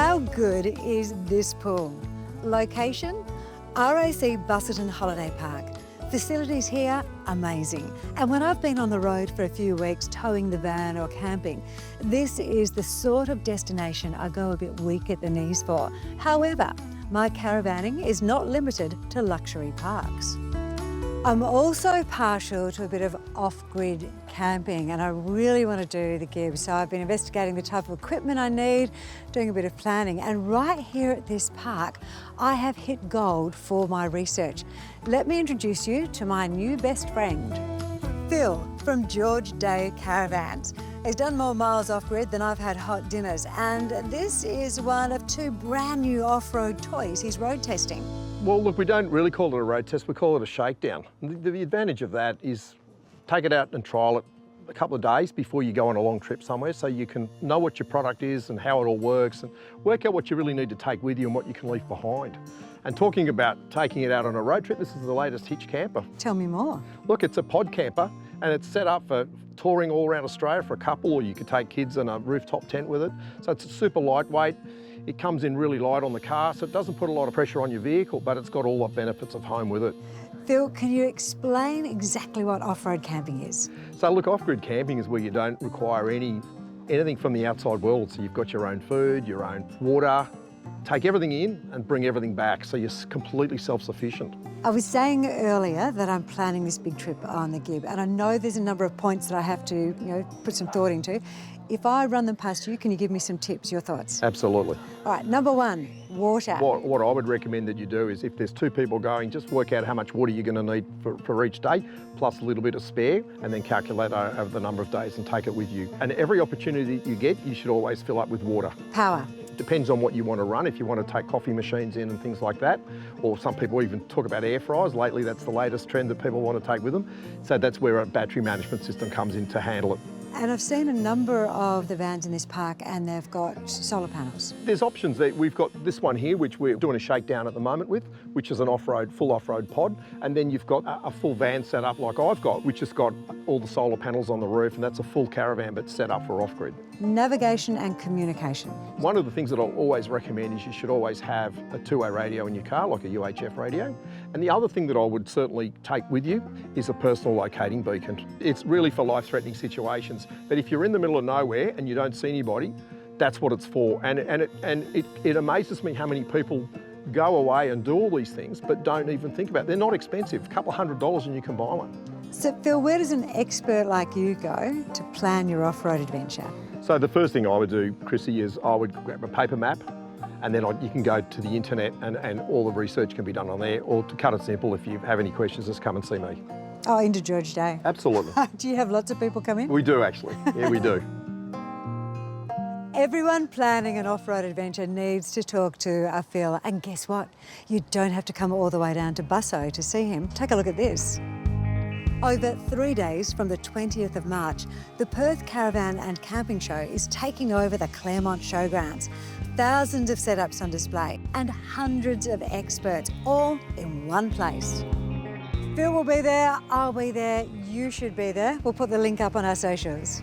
How good is this pool? Location? RAC Busselton Holiday Park. Facilities here, amazing. And when I've been on the road for a few weeks towing the van or camping, this is the sort of destination I go a bit weak at the knees for. However, my caravanning is not limited to luxury parks. I'm also partial to a bit of off-grid camping, and I really want to do the gib. So I've been investigating the type of equipment I need, doing a bit of planning, and right here at this park, I have hit gold for my research. Let me introduce you to my new best friend, Phil from George Day Caravans. He's done more miles off-grid than I've had hot dinners, and this is one of two brand new off-road toys he's road testing. Well, look, we don't really call it a road test, we call it a shakedown. The advantage of that is take it out and trial it a couple of days before you go on a long trip somewhere, so you can know what your product is and how it all works and work out what you really need to take with you and what you can leave behind. And talking about taking it out on a road trip, this is the latest hitch camper. Tell me more. Look, it's a pod camper and it's set up for touring all around Australia for a couple, or you could take kids in a rooftop tent with it. So it's super lightweight. It comes in really light on the car, so it doesn't put a lot of pressure on your vehicle, but it's got all the benefits of home with it. Phil, can you explain exactly what off-road camping is? So look, off-grid camping is where you don't require anything from the outside world. So you've got your own food, your own water, take everything in and bring everything back, so you're completely self-sufficient. I was saying earlier that I'm planning this big trip on the gib, and I know there's a number of points that I have to, put some thought into. If I run them past you, can you give me some tips, your thoughts? Absolutely. All right, number one, water. What I would recommend that you do is, if there's two people going, just work out how much water you're going to need for each day, plus a little bit of spare, and then calculate over the number of days and take it with you. And every opportunity that you get, you should always fill up with water. Power. Depends on what you want to run, if you want to take coffee machines in and things like that, or some people even talk about air fryers. Lately, that's the latest trend that people want to take with them. So that's where a battery management system comes in to handle it. And I've seen a number of the vans in this park and they've got solar panels. There's options there. We've got this one here, which we're doing a shakedown at the moment with, which is an full off-road pod. And then you've got a full van set up like I've got, which has got all the solar panels on the roof, and that's a full caravan but set up for off-grid. Navigation and communication. One of the things that I'll always recommend is you should always have a two-way radio in your car, like a UHF radio. And the other thing that I would certainly take with you is a personal locating beacon. It's really for life-threatening situations, but if you're in the middle of nowhere and you don't see anybody, that's what it's for. And it amazes me how many people go away and do all these things but don't even think about it. They're not expensive, a couple $100 and you can buy one. So Phil, where does an expert like you go to plan your off-road adventure? So the first thing I would do, Chrissy, is I would grab a paper map, and then you can go to the internet and all the research can be done on there, or to cut it simple, if you have any questions, just come and see me. Oh, into George Day? Absolutely. Do you have lots of people come in? We do, actually. Yeah, we do. Everyone planning an off-road adventure needs to talk to a Phil, and guess what? You don't have to come all the way down to Busso to see him. Take a look at this. Over 3 days from the 20th of March, the Perth Caravan and Camping Show is taking over the Claremont Showgrounds. Thousands of setups on display and hundreds of experts, all in one place. Phil will be there, I'll be there, you should be there. We'll put the link up on our socials.